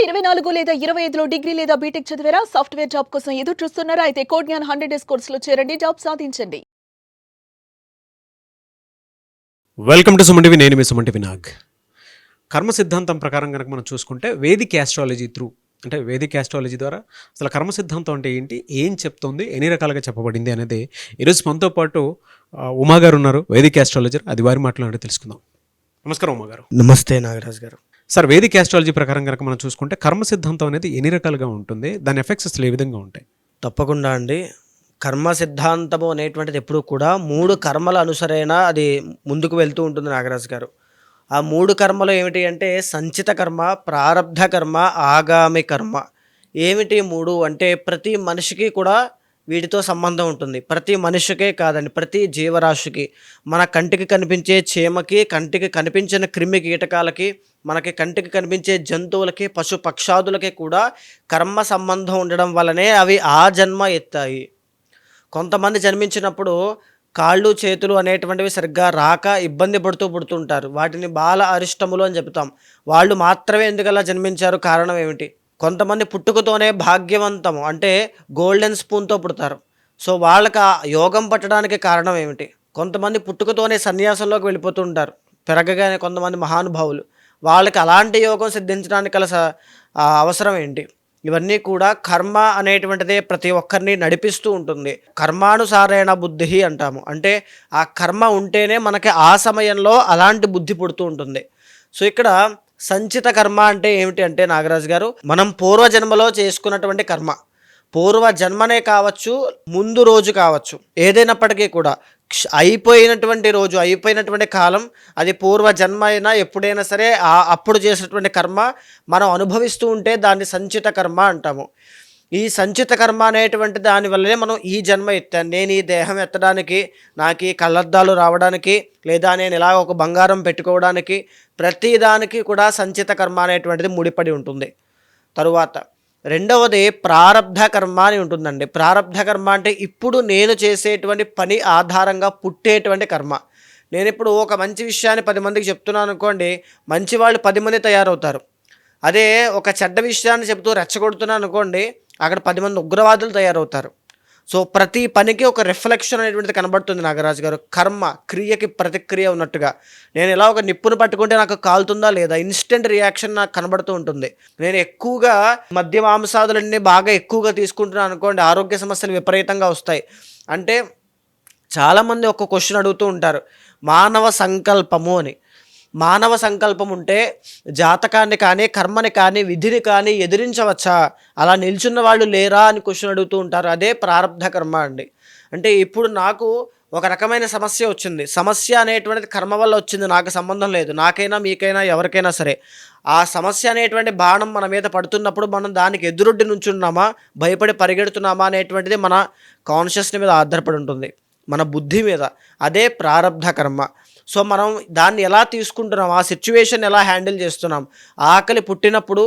2024 లేదా 25లో డిగ్రీ లేదా బీటెక్ చదివారా? సాఫ్ట్‌వేర్ జాబ్ కోసం ఎదురు చూస్తున్నారా? అయితే కోడ్ జ్ఞాన్ 100 డేస్ కోర్సులో చేరండి. జాబ్ సాధించండి. Welcome to Suman TV. నేను మీ సుమన్ టీవీ నాగ్. కర్మ సిద్ధాంతం ప్రకారం కనుక మనం చూసుకుంటే వేదిక్ యాస్ట్రాలజీ అంటే వేదిక్ యాస్ట్రాలజీ ద్వారా అసలు కర్మ సిద్ధాంతం అంటే ఏంటి, ఏం చెప్తుంది, ఎన్ని రకాలుగా చెప్పబడింది అనేది ఈరోజు మనతో పాటు ఉమా గారు ఉన్నారు, వేదిక్ యాస్ట్రాలజర్. అది వారి మాట్లాడి తెలుసుకుందాం. నమస్కారం ఉమా గారు. నమస్తే నాగరాజ్ గారు. సార్, వేదిక్ యాస్ట్రాలజీ ప్రకారం కనుక మనం చూసుకుంటే కర్మ సిద్ధాంతం అనేది ఎన్ని రకాలుగా ఉంటుంది, దాని ఎఫెక్ట్స్ అసలు ఏ విధంగా ఉంటాయి? తప్పకుండా అండి. కర్మ సిద్ధాంతము అనేటువంటిది ఎప్పుడూ కూడా 3 కర్మల అనుసరైన అది ముందుకు వెళ్తూ ఉంటుంది నాగరాజ్ గారు. ఆ 3 కర్మలు ఏమిటి అంటే సంచిత కర్మ, ప్రారబ్ధ కర్మ, ఆగామి కర్మ. ఏమిటి 3 అంటే ప్రతి మనిషికి కూడా వీటితో సంబంధం ఉంటుంది. ప్రతి మనిషికే కాదండి, ప్రతి జీవరాశికి, మన కంటికి కనిపించే చీమకి, కంటికి కనిపించిన క్రిమి కీటకాలకి, మనకి కంటికి కనిపించే జంతువులకి, పశు పక్షాదులకి కూడా కర్మ సంబంధం ఉండడం వల్లనే అవి ఆ జన్మ ఎత్తాయి. కొంతమంది జన్మించినప్పుడు కాళ్ళు చేతులు అనేటువంటివి సరిగ్గా రాక ఇబ్బంది పడుతూ పుడుతుంటారు. వాటిని బాల అరిష్టములు అని చెప్తాం. వాళ్ళు మాత్రమే ఎందుకలా జన్మించారు, కారణం ఏమిటి? కొంతమంది పుట్టుకతోనే భాగ్యవంతము అంటే గోల్డెన్ స్పూన్తో పుడతారు. సో వాళ్ళకి ఆ యోగం పట్టడానికి కారణం ఏమిటి? కొంతమంది పుట్టుకతోనే సన్యాసంలోకి వెళ్ళిపోతుంటారు పెరగగానే, కొంతమంది మహానుభావులు. వాళ్ళకి అలాంటి యోగం సిద్ధించడానికి గల అవసరం ఏంటి? ఇవన్నీ కూడా కర్మ అనేటువంటిదే ప్రతి ఒక్కరిని నడిపిస్తూ ఉంటుంది. కర్మానుసారైన బుద్ధి అంటాము. అంటే ఆ కర్మ ఉంటేనే మనకి ఆ సమయంలో అలాంటి బుద్ధి పుడుతూ ఉంటుంది. సో ఇక్కడ సంచిత కర్మ అంటే ఏమిటి అంటే నాగరాజు గారు, మనం పూర్వజన్మలో చేసుకున్నటువంటి కర్మ, పూర్వ జన్మనే కావచ్చు, ముందు రోజు కావచ్చు, ఏదైనప్పటికీ కూడా అయిపోయినటువంటి రోజు, అయిపోయినటువంటి కాలం, అది పూర్వ జన్మ అయినా ఎప్పుడైనా సరే అప్పుడు చేసినటువంటి కర్మ మనం అనుభవిస్తూ ఉంటే దాన్ని సంచిత కర్మ అంటాము. ఈ సంచిత కర్మ అనేటువంటి దానివల్లనే మనం ఈ జన్మ ఎత్తాను. నేను ఈ దేహం ఎత్తడానికి, నాకు ఈ కళ్ళద్దాలు రావడానికి, లేదా నేను ఇలా ఒక బంగారం పెట్టుకోవడానికి, ప్రతిదానికి కూడా సంచిత కర్మ అనేటువంటిది ముడిపడి ఉంటుంది. తరువాత రెండవది ప్రారబ్ధ కర్మ అని ఉంటుందండి. ప్రారబ్ధ కర్మ అంటే ఇప్పుడు నేను చేసేటువంటి పని ఆధారంగా పుట్టేటువంటి కర్మ. నేను ఇప్పుడు ఒక మంచి విషయాన్ని 10 మందికి చెప్తున్నాను అనుకోండి, మంచి వాళ్ళు 10 మంది తయారవుతారు. అదే ఒక చెడ్డ విషయాన్ని చెప్తూ రెచ్చగొడుతున్నాను అనుకోండి, అక్కడ 10 మంది ఉగ్రవాదులు తయారవుతారు. సో ప్రతి పనికి ఒక రిఫ్లెక్షన్ అనేటువంటిది కనబడుతుంది నాగరాజు గారు. కర్మ క్రియకి ప్రతిక్రియ ఉన్నట్టుగా. నేను ఇలా ఒక నిప్పును పట్టుకుంటే నాకు కాలుతుందా లేదా, ఇన్స్టెంట్ రియాక్షన్ నాకు కనబడుతూ ఉంటుంది. నేను ఎక్కువగా మద్య మాంసాదులన్నీ బాగా ఎక్కువగా తీసుకుంటున్నాను అనుకోండి, ఆరోగ్య సమస్యలు విపరీతంగా వస్తాయి. అంటే చాలామంది ఒక క్వశ్చన్ అడుగుతూ ఉంటారు, మానవ సంకల్పము అని. మానవ సంకల్పం ఉంటే జాతకాన్ని కానీ, కర్మని కానీ, విధిని కానీ ఎదిరించవచ్చా, అలా నిల్చున్న వాళ్ళు లేరా అని క్వశ్చన్ అడుగుతూ ఉంటారు. అదే ప్రారబ్ధ కర్మ అండి. అంటే ఇప్పుడు నాకు ఒక రకమైన సమస్య వచ్చింది. సమస్య అనేటువంటిది కర్మ వల్ల వచ్చింది, నాకు సంబంధం లేదు. నాకైనా మీకైనా ఎవరికైనా సరే ఆ సమస్య అనేటువంటి బాణం మన మీద పడుతున్నప్పుడు మనం దానికి ఎదురొడ్డి నుంచున్నామా, భయపడి పరిగెడుతున్నామా అనేటువంటిది మన కాన్షియస్ మీద ఆధారపడి ఉంటుంది, మన బుద్ధి మీద. అదే ప్రారబ్ధ కర్మ. సో మనం దాన్ని ఎలా తీసుకుంటున్నాం, ఆ సిచ్యువేషన్ ఎలా హ్యాండిల్ చేస్తున్నాం. ఆకలి పుట్టినప్పుడు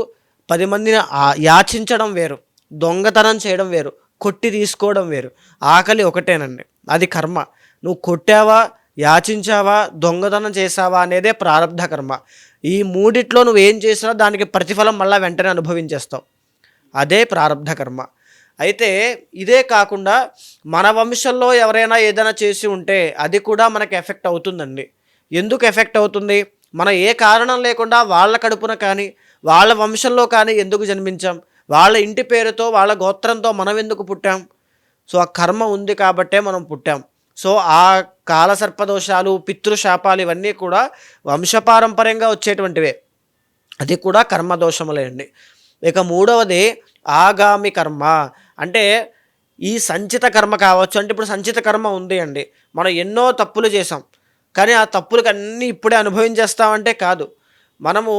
10 మందిని యాచించడం వేరు, దొంగతనం చేయడం వేరు, కొట్టి తీసుకోవడం వేరు. ఆకలి ఒకటేనండి, అది కర్మ. నువ్వు కొట్టావా, యాచించావా, దొంగతనం చేసావా అనేదే ప్రారబ్ధ కర్మ. ఈ మూడిట్లో నువ్వు ఏం చేసినా దానికి ప్రతిఫలం మళ్ళీ వెంటనే అనుభవించేస్తావు. అదే ప్రారబ్ధ కర్మ. అయితే ఇదే కాకుండా మన వంశంలో ఎవరైనా ఏదైనా చేసి ఉంటే అది కూడా మనకి ఎఫెక్ట్ అవుతుందండి. ఎందుకు ఎఫెక్ట్ అవుతుంది? మనం ఏ కారణం లేకుండా వాళ్ళ కడుపున కానీ, వాళ్ళ వంశంలో కానీ ఎందుకు జన్మించాం, వాళ్ళ ఇంటి పేరుతో, వాళ్ళ గోత్రంతో మనం ఎందుకు పుట్టాం? సో ఆ కర్మ ఉంది కాబట్టే మనం పుట్టాం. సో ఆ కాలసర్పదోషాలు, పితృశాపాలు ఇవన్నీ కూడా వంశపారంపర్యంగా వచ్చేటువంటివే. అది కూడా కర్మదోషములే అండి. ఇక మూడవది ఆగామి కర్మ. అంటే ఈ సంచిత కర్మ కావచ్చు. అంటే ఇప్పుడు సంచిత కర్మ ఉంది అండి, మనం ఎన్నో తప్పులు చేసాం, కానీ ఆ తప్పులకి అన్నీ ఇప్పుడే అనుభవించేస్తామంటే కాదు. మనము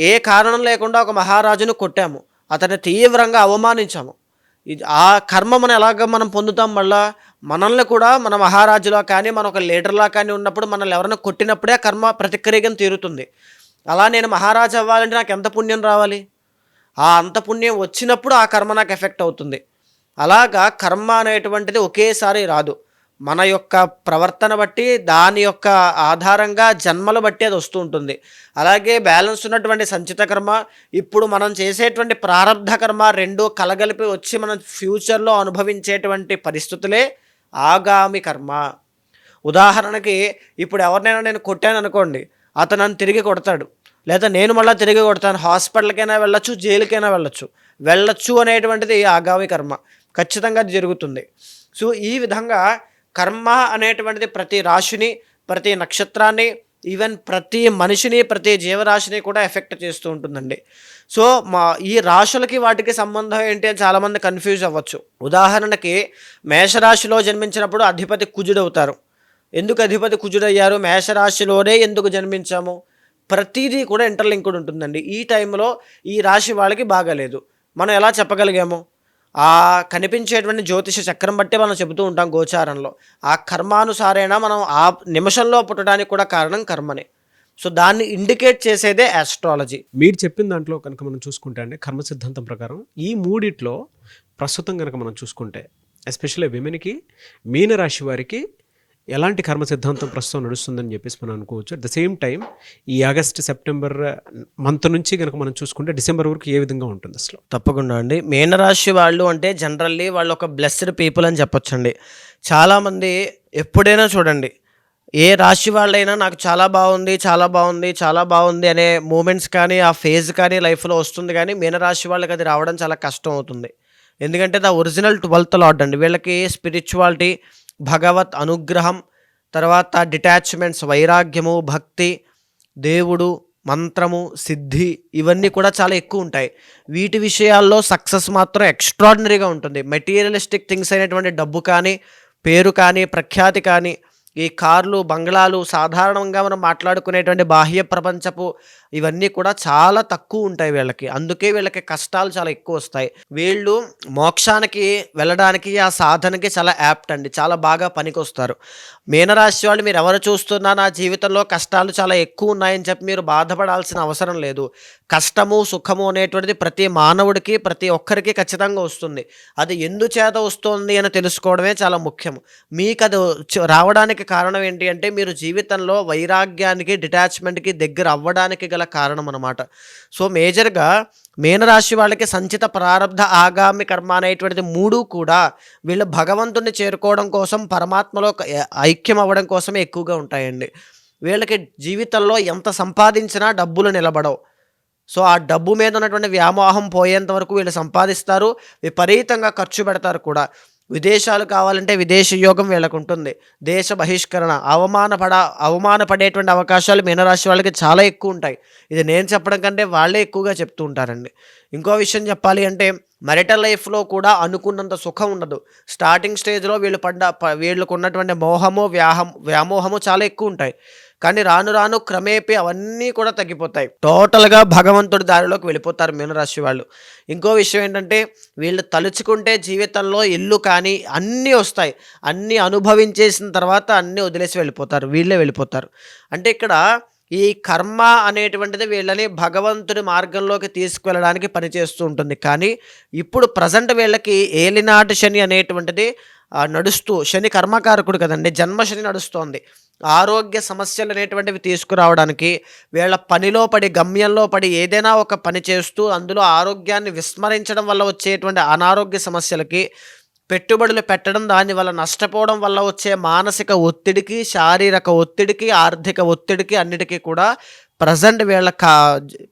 ఏ కారణం లేకుండా ఒక మహారాజును కొట్టాము, అతన్ని తీవ్రంగా అవమానించాము. ఆ కర్మ మనం ఎలాగ మనం పొందుతాం? మళ్ళా మనల్ని కూడా మన మహారాజులా కానీ, మన ఒక లీడర్లా కానీ ఉన్నప్పుడు మనల్ని ఎవరైనా కొట్టినప్పుడే ఆ కర్మ ప్రతిక్రియగా తీరుతుంది. అలా నేను మహారాజు అవ్వాలంటే నాకు ఎంత పుణ్యం రావాలి? ఆ అంత పుణ్యం వచ్చినప్పుడు ఆ కర్మ నాకు ఎఫెక్ట్ అవుతుంది. అలాగా కర్మ అనేటువంటిది ఒకేసారి రాదు. మన యొక్క ప్రవర్తన బట్టి దాని యొక్క ఆధారంగా జన్మలు బట్టి అది వస్తూ ఉంటుంది. అలాగే బ్యాలెన్స్ ఉన్నటువంటి సంచిత కర్మ, ఇప్పుడు మనం చేసేటువంటి ప్రారబ్ధ కర్మ రెండూ కలగలిపి వచ్చి మనం ఫ్యూచర్లో అనుభవించేటువంటి పరిస్థితులే ఆగామి కర్మ. ఉదాహరణకి ఇప్పుడు ఎవరినైనా నేను కొట్టాను అనుకోండి, అతను నన్ను తిరిగి కొడతాడు, లేదా నేను మళ్ళీ తిరిగి కొడతాను. హాస్పిటల్కైనా వెళ్ళొచ్చు, జైలుకైనా వెళ్ళొచ్చు అనేటువంటిది ఆగామి కర్మ. ఖచ్చితంగా అది జరుగుతుంది. సో ఈ విధంగా కర్మ అనేటువంటిది ప్రతి రాశిని, ప్రతి నక్షత్రాన్ని, ఈవెన్ ప్రతి మనిషిని, ప్రతి జీవరాశిని కూడా ఎఫెక్ట్ చేస్తూ ఉంటుందండి. సో ఈ రాశులకి వాటికి సంబంధం ఏంటి అని చాలామంది కన్ఫ్యూజ్ అవ్వచ్చు. ఉదాహరణకి మేషరాశిలో జన్మించినప్పుడు అధిపతి కుజుడవుతారు. ఎందుకు అధిపతి కుజుడయ్యారు? మేషరాశిలోనే ఎందుకు జన్మించాము? ప్రతిదీ కూడా ఇంటర్లింక్డ్ ఉంటుందండి. ఈ టైంలో ఈ రాశి వాళ్ళకి బాగాలేదు, మనం ఎలా చెప్పగలిగాము? ఆ కనిపించేటువంటి జ్యోతిష చక్రం బట్టి మనం చెబుతూ ఉంటాం గోచారంలో. ఆ కర్మానుసారేణ మనం ఆ నిమిషంలో పుట్టడానికి కూడా కారణం కర్మనే. సో దాన్ని ఇండికేట్ చేసేదే ఆస్ట్రాలజీ. మీరు చెప్పిన దాంట్లో కనుక మనం చూసుకుంటే అండి, కర్మ సిద్ధాంతం ప్రకారం ఈ మూడిట్లో ప్రస్తుతం కనుక మనం చూసుకుంటే ఎస్పెషల్లీ విమెన్కి, మీనరాశి వారికి ఎలాంటి కర్మ సిద్ధాంతం ప్రస్తుతం నడుస్తుందని చెప్పేసి మనం అనుకోవచ్చు. అట్ ద సేమ్ టైం ఈ ఆగస్ట్ సెప్టెంబర్ మంత్ నుంచి కనుక మనం చూసుకుంటే డిసెంబర్ వరకు ఏ విధంగా ఉంటుంది అసలు? తప్పకుండా అండి. మీనరాశి వాళ్ళు అంటే జనరల్లీ వాళ్ళు ఒక బ్లెస్డ్ పీపుల్ అని చెప్పొచ్చండి. చాలామంది ఎప్పుడైనా చూడండి, ఏ రాశి వాళ్ళైనా నాకు చాలా బాగుంది అనే మూమెంట్స్ కానీ ఆ ఫేజ్ కానీ లైఫ్లో వస్తుంది, కానీ మీనరాశి వాళ్ళకి అది రావడం చాలా కష్టం అవుతుంది. ఎందుకంటే ద ఒరిజినల్ 12th లార్డ్ అండి. వీళ్ళకి స్పిరిచువాలిటీ, భగవత్ అనుగ్రహం, తర్వాత డిటాచ్మెంట్స్, వైరాగ్యము, భక్తి, దేవుడు, మంత్రము, సిద్ధి ఇవన్నీ కూడా చాలా ఎక్కువ ఉంటాయి. వీటి విషయాల్లో సక్సెస్ మాత్రం ఎక్స్ట్రాడినరీగా ఉంటుంది. మెటీరియలిస్టిక్ థింగ్స్ అయినటువంటి డబ్బు కానీ, పేరు కానీ, ప్రఖ్యాతి కానీ, ఈ కార్లు, బంగ్లాలు, సాధారణంగా మనం మాట్లాడుకునేటువంటి బాహ్య ప్రపంచపు ఇవన్నీ కూడా చాలా తక్కువ ఉంటాయి వీళ్ళకి. అందుకే వీళ్ళకి కష్టాలు చాలా ఎక్కువ వస్తాయి. వీళ్ళు మోక్షానికి వెళ్ళడానికి, ఆ సాధనకి చాలా యాప్ట్ అండి, చాలా బాగా పనికొస్తారు. మీనరాశి వాళ్ళు మీరు ఎవరు చూస్తున్నా నా జీవితంలో కష్టాలు చాలా ఎక్కువ ఉన్నాయని చెప్పి మీరు బాధపడాల్సిన అవసరం లేదు. కష్టము, సుఖము అనేటువంటిది ప్రతి మానవుడికి, ప్రతి ఒక్కరికి ఖచ్చితంగా వస్తుంది. అది ఎందుచేత వస్తుంది అని తెలుసుకోవడమే చాలా ముఖ్యం. మీకు అది రావడానికి కారణం ఏంటి అంటే మీరు జీవితంలో వైరాగ్యానికి, డిటాచ్మెంట్కి దగ్గర అవ్వడానికి గల కారణం అన్నమాట. సో మేజర్గా మీనరాశి వాళ్ళకి సంచిత, ప్రారబ్ధ, ఆగామి కర్మ అనేటువంటిది మూడు కూడా వీళ్ళు భగవంతుడిని చేరుకోవడం కోసం, పరమాత్మలో ఐక్యం అవ్వడం కోసమే ఎక్కువగా ఉంటాయండి. వీళ్ళకి జీవితంలో ఎంత సంపాదించినా డబ్బులు నిలబడవు. సో ఆ డబ్బు మీద ఉన్నటువంటి వ్యామోహం పోయేంత వరకు వీళ్ళు సంపాదిస్తారు, విపరీతంగా ఖర్చు పెడతారు కూడా. విదేశాలు కావాలంటే విదేశీ యోగం వీళ్ళకు ఉంటుంది. దేశ బహిష్కరణ, అవమానపడేటువంటి అవకాశాలు మీనరాశి వాళ్ళకి చాలా ఎక్కువ ఉంటాయి. ఇది నేను చెప్పడం కంటే వాళ్ళే ఎక్కువగా చెప్తూ ఉంటారండి. ఇంకో విషయం చెప్పాలి అంటే marital లైఫ్లో కూడా అనుకున్నంత సుఖం ఉండదు. స్టార్టింగ్ స్టేజ్లో వీళ్ళకు ఉన్నటువంటి వ్యామోహము చాలా ఎక్కువ ఉంటాయి. కానీ రాను రాను క్రమేపీ అవన్నీ కూడా తగ్గిపోతాయి. టోటల్గా భగవంతుడి దారిలోకి వెళ్ళిపోతారు మీనరాశి వాళ్ళు. ఇంకో విషయం ఏంటంటే వీళ్ళు తలుచుకుంటే జీవితంలో ఇల్లు కానీ అన్నీ వస్తాయి. అన్నీ అనుభవించేసిన తర్వాత అన్నీ వదిలేసి వీళ్ళే వెళ్ళిపోతారు. అంటే ఇక్కడ ఈ కర్మ అనేటువంటిది వీళ్ళని భగవంతుడి మార్గంలోకి తీసుకువెళ్ళడానికి పనిచేస్తూ ఉంటుంది. కానీ ఇప్పుడు ప్రజెంట్ వీళ్ళకి ఏలినాటి శని అనేటువంటిది నడుస్తూ, శని కర్మకారకుడు కదండి, జన్మశని నడుస్తోంది. ఆరోగ్య సమస్యలు అనేటువంటివి తీసుకురావడానికి, వీళ్ళ పనిలో పడి, గమ్యంలో పడి ఏదైనా ఒక పని చేస్తూ అందులో ఆరోగ్యాన్ని విస్మరించడం వల్ల వచ్చేటువంటి అనారోగ్య సమస్యలకి, పెట్టుబడులు పెట్టడం దానివల్ల నష్టపోవడం వల్ల వచ్చే మానసిక ఒత్తిడికి, శారీరక ఒత్తిడికి, ఆర్థిక ఒత్తిడికి అన్నిటికీ కూడా ప్రజెంట్ వీళ్ళ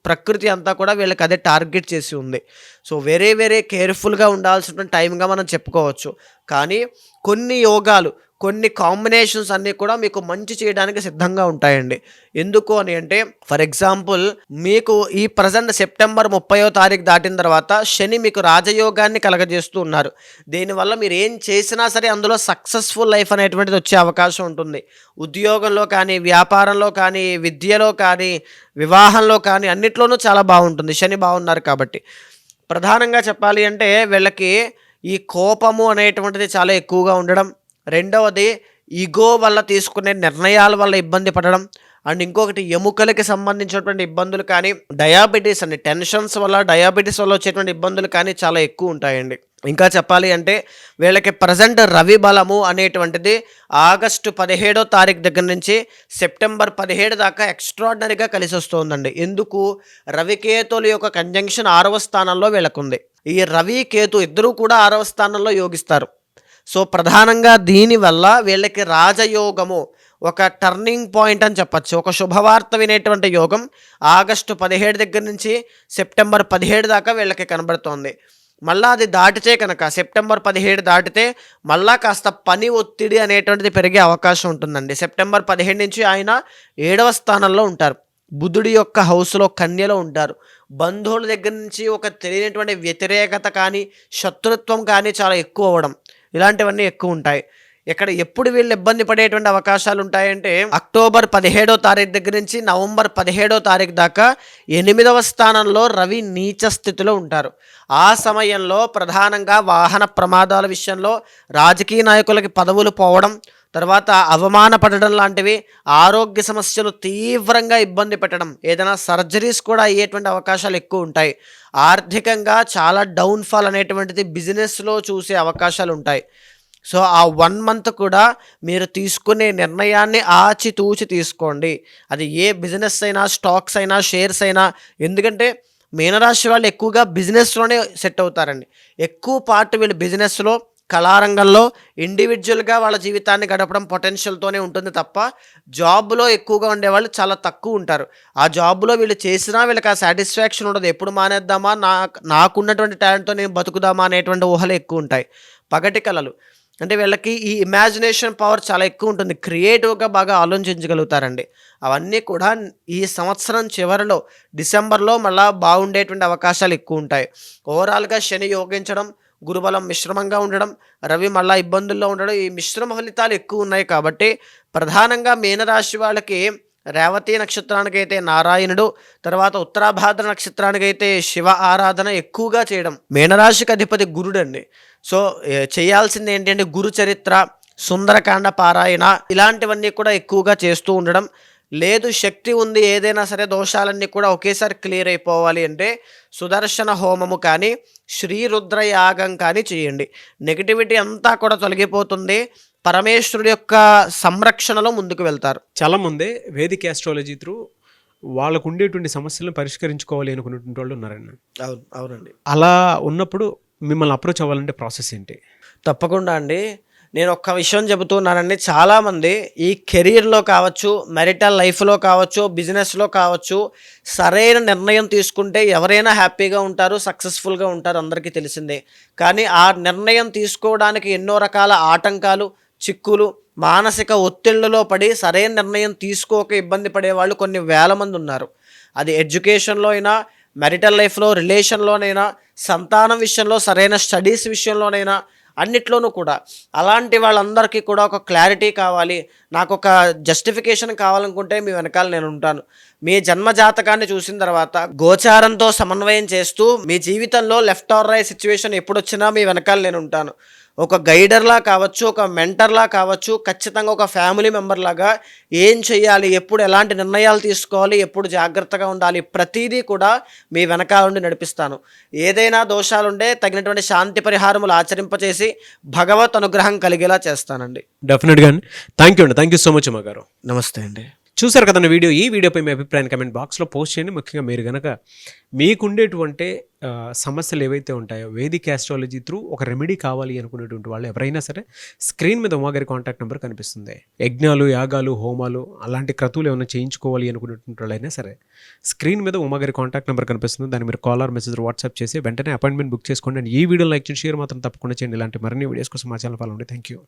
ప్రకృతి అంతా కూడా వీళ్ళకి అదే టార్గెట్ చేసి ఉంది. సో వెరీ కేర్ఫుల్గా ఉండాల్సిన టైంగా మనం చెప్పుకోవచ్చు. కానీ కొన్ని యోగాలు, కొన్ని కాంబినేషన్స్ అన్నీ కూడా మీకు మంచి చేయడానికి సిద్ధంగా ఉంటాయండి. ఎందుకు అని అంటే ఫర్ ఎగ్జాంపుల్ మీకు ఈ ప్రజెంట్ సెప్టెంబర్ 30వ తారీఖు దాటిన తర్వాత శని మీకు రాజయోగాన్ని కలగజేస్తూ ఉన్నారు. దీనివల్ల మీరు ఏం చేసినా సరే అందులో సక్సెస్ఫుల్ లైఫ్ అనేటువంటిది వచ్చే అవకాశం ఉంటుంది. ఉద్యోగంలో కానీ, వ్యాపారంలో కానీ, విద్యలో కానీ, వివాహంలో కానీ అన్నిట్లోనూ చాలా బాగుంటుంది శని బాగున్నారు కాబట్టి. ప్రధానంగా చెప్పాలి అంటే వీళ్ళకి ఈ కోపము అనేటువంటిది చాలా ఎక్కువగా ఉండడం, రెండవది ఈగో వల్ల తీసుకునే నిర్ణయాల వల్ల ఇబ్బంది పడడం, అండ్ ఇంకొకటి ఎముకలకి సంబంధించినటువంటి ఇబ్బందులు కానీ, డయాబెటీస్ అండి, టెన్షన్స్ వల్ల, డయాబెటీస్ వల్ల వచ్చేటువంటి ఇబ్బందులు కానీ చాలా ఎక్కువ ఉంటాయండి. ఇంకా చెప్పాలి అంటే వీళ్ళకి ప్రజెంట్ రవి బలము అనేటువంటిది ఆగస్టు 17వ తారీఖు దగ్గర నుంచి సెప్టెంబర్ 17 దాకా ఎక్స్ట్రాడినరీగా కలిసి వస్తుందండి. ఎందుకు? రవికేతుల యొక్క కంజంక్షన్ 6వ స్థానంలో వీళ్ళకుంది. ఈ రవి కేతు ఇద్దరూ కూడా 6వ స్థానంలో యోగిస్తారు. సో ప్రధానంగా దీనివల్ల వీళ్ళకి రాజయోగము ఒక టర్నింగ్ పాయింట్ అని చెప్పచ్చు. ఒక శుభవార్త వినేటువంటి యోగం ఆగస్టు 17 దగ్గర నుంచి సెప్టెంబర్ 17 దాకా వీళ్ళకి కనబడుతోంది. మళ్ళీ అది దాటితే కనుక సెప్టెంబర్ 17 దాటితే మళ్ళా కాస్త పని ఒత్తిడి అనేటువంటిది పెరిగే అవకాశం ఉంటుందండి. సెప్టెంబర్ 17 నుంచి ఆయన 7వ స్థానంలో ఉంటారు. బుధుడి యొక్క హౌస్లో కన్యలో ఉంటారు. బంధువుల దగ్గర నుంచి ఒక తెలియనటువంటి వ్యతిరేకత కానీ శత్రుత్వం కానీ చాలా ఎక్కువ అవ్వడం, ఇలాంటివన్నీ ఎక్కువ ఉంటాయి. ఇక్కడ ఎప్పుడు వీళ్ళు ఇబ్బంది పడేటువంటి అవకాశాలు ఉంటాయంటే అక్టోబర్ 17వ తారీఖు దగ్గర నుంచి నవంబర్ 17వ తారీఖు దాకా 8వ స్థానంలో రవి నీచ స్థితిలో ఉంటారు. ఆ సమయంలో ప్రధానంగా వాహన ప్రమాదాల విషయంలో, రాజకీయ నాయకులకి పదవులు పోవడం, తర్వాత అవమానపడడం లాంటివి, ఆరోగ్య సమస్యలు తీవ్రంగా ఇబ్బంది పెట్టడం, ఏదైనా సర్జరీస్ కూడా అయ్యేటువంటి అవకాశాలు ఎక్కువ ఉంటాయి. ఆర్థికంగా చాలా డౌన్ఫాల్ అనేటువంటిది బిజినెస్లో చూసే అవకాశాలు ఉంటాయి. సో ఆ 1 మంత్ కూడా మీరు తీసుకునే నిర్ణయాన్ని ఆచితూచి తీసుకోండి. అది ఏ బిజినెస్ అయినా, స్టాక్స్ అయినా, షేర్స్ అయినా. ఎందుకంటే మీనరాశి వాళ్ళు ఎక్కువగా బిజినెస్లోనే సెట్ అవుతారండి. ఎక్కువ పార్ట్ వీళ్ళు బిజినెస్లో, కళారంగంలో ఇండివిజువల్గా వాళ్ళ జీవితాన్ని గడపడం పొటెన్షియల్తోనే ఉంటుంది తప్ప జాబ్లో ఎక్కువగా ఉండేవాళ్ళు చాలా తక్కువ ఉంటారు. ఆ జాబ్లో వీళ్ళు చేసినా వీళ్ళకి ఆ సాటిస్ఫాక్షన్ ఉండదు. ఎప్పుడు మానేద్దామా, నాకున్నటువంటి టాలెంట్తో నేను బతుకుదామా అనేటువంటి ఊహలు ఎక్కువ ఉంటాయి. పగటి కళలు అంటే వీళ్ళకి ఈ ఇమాజినేషన్ పవర్ చాలా ఎక్కువ ఉంటుంది. క్రియేటివ్గా బాగా ఆలోచించగలుగుతారండి. అవన్నీ కూడా ఈ సంవత్సరం చివరిలో డిసెంబర్లో మళ్ళీ బాగుండేటువంటి అవకాశాలు ఎక్కువ ఉంటాయి. ఓవరాల్గా శని యోగించడం, గురుబలం మిశ్రమంగా ఉండడం, రవి మళ్ళీ ఇబ్బందుల్లో ఉండడం, ఈ మిశ్రమ ఫలితాలు ఎక్కువ ఉన్నాయి. కాబట్టి ప్రధానంగా మీనరాశి వాళ్ళకి రేవతి నక్షత్రానికైతే నారాయణుడు, తర్వాత ఉత్తరాభాద్ర నక్షత్రానికైతే శివ ఆరాధన ఎక్కువగా చేయడం. మీనరాశికి అధిపతి గురుడు అండి. సో చేయాల్సింది ఏంటంటే గురు చరిత్ర, సుందరకాండ పారాయణ, ఇలాంటివన్నీ కూడా ఎక్కువగా చేస్తూ ఉండడం. లేదు శక్తి ఉంది, ఏదైనా సరే దోషాలన్నీ కూడా ఒకేసారి క్లియర్ అయిపోవాలి అంటే సుదర్శన హోమము కానీ, శ్రీరుద్ర యాగం కానీ చేయండి. నెగిటివిటీ అంతా కూడా తొలగిపోతుంది. పరమేశ్వరుడి యొక్క సంరక్షణలో ముందుకు వెళ్తారు. చాలామంది వేదిక ఆస్ట్రాలజీ త్రూ వాళ్ళకు ఉండేటువంటి సమస్యలను పరిష్కరించుకోవాలి అనుకునేటువంటి వాళ్ళు ఉన్నారండి. అవునండి. అలా ఉన్నప్పుడు మిమ్మల్ని అప్రోచ్ అవ్వాలంటే ప్రాసెస్ ఏంటి? తప్పకుండా అండి. నేను ఒక్క విషయం చెబుతున్నానండి. చాలామంది ఈ కెరీర్లో కావచ్చు, మెరిటల్ లైఫ్లో కావచ్చు, బిజినెస్లో కావచ్చు, సరైన నిర్ణయం తీసుకుంటే ఎవరైనా హ్యాపీగా ఉంటారు, సక్సెస్ఫుల్గా ఉంటారు, అందరికీ తెలిసిందే. కానీ ఆ నిర్ణయం తీసుకోవడానికి ఎన్నో రకాల ఆటంకాలు, చిక్కులు, మానసిక ఒత్తిళ్లలో పడి సరైన నిర్ణయం తీసుకోక ఇబ్బంది పడేవాళ్ళు కొన్ని వేల మంది ఉన్నారు. అది ఎడ్యుకేషన్లో అయినా, మెరిటల్ లైఫ్లో, రిలేషన్లోనైనా, సంతానం విషయంలో, సరైన స్టడీస్ విషయంలోనైనా, అన్నిట్లోనూ కూడా. అలాంటి వాళ్ళందరికీ కూడా ఒక క్లారిటీ కావాలి, నాకు ఒక జస్టిఫికేషన్ కావాలనుకుంటే మీ వెనకాల నేను ఉంటాను. మీ జన్మ జాతకాన్ని చూసిన తర్వాత గోచారంతో సమన్వయం చేస్తూ మీ జీవితంలో లెఫ్ట్ ఆర్ రైట్ సిచ్యువేషన్ ఎప్పుడు వచ్చినా మీ వెనకాల నేను ఉంటాను. ఒక గైడర్లా కావచ్చు, ఒక మెంటర్లా కావచ్చు, ఖచ్చితంగా ఒక ఫ్యామిలీ మెంబర్ లాగా ఏం చేయాలి, ఎప్పుడు ఎలాంటి నిర్ణయాలు తీసుకోవాలి, ఎప్పుడు జాగ్రత్తగా ఉండాలి, ప్రతిదీ కూడా మీ వెనకాల నుండి నడిపిస్తాను. ఏదైనా దోషాలుంటే తగినటువంటి శాంతి పరిహారములు ఆచరింపచేసి భగవత్ అనుగ్రహం కలిగేలా చేస్తానండి. డెఫినెట్గా అండి. థ్యాంక్ యూ సో మచ్ అమ్మగారు. నమస్తే అండి. చూసారు కదండి వీడియో. ఈ వీడియోపై మీ అభిప్రాయాన్ని కమెంట్ బాక్స్లో పోస్ట్ చేయండి. ముఖ్యంగా మీరు కనుక మీకుండేటువంటి సమస్యలు ఏవైతే ఉంటాయో వేదిక ఆస్ట్రాలజీ త్రూ ఒక రెమెడీ కావాలి అనుకునేటువంటి వాళ్ళు ఎవరైనా సరే స్క్రీన్ మీద ఉమాగారి కాంటాక్ట్ నెంబర్ కనిపిస్తుంది. యజ్ఞాలు, యాగాలు, హోమాలు అలాంటి క్రతువులు ఏమైనా చేయించుకోవాలి అనుకునేటువంటి వాళ్ళైనా సరే స్క్రీన్ మీద ఉమాగారి కాంటాక్ట్ నెంబర్ కనిపిస్తుంది. దాన్ని మీరు కాల్ ఆర్ మెసేజ్ వాట్సాప్ చేసి వెంటనే అపాయింట్మెంట్ బుక్ చేసుకోండి. అండ్ ఈ వీడియో లైక్ చేసి షేర్ మాత్రం తప్పకుండా చేయండి. ఇలాంటి మరిన్ని వీడియోస్ కోసం మా ఛానల్ ఫాలో అవ్వండి. Thank you.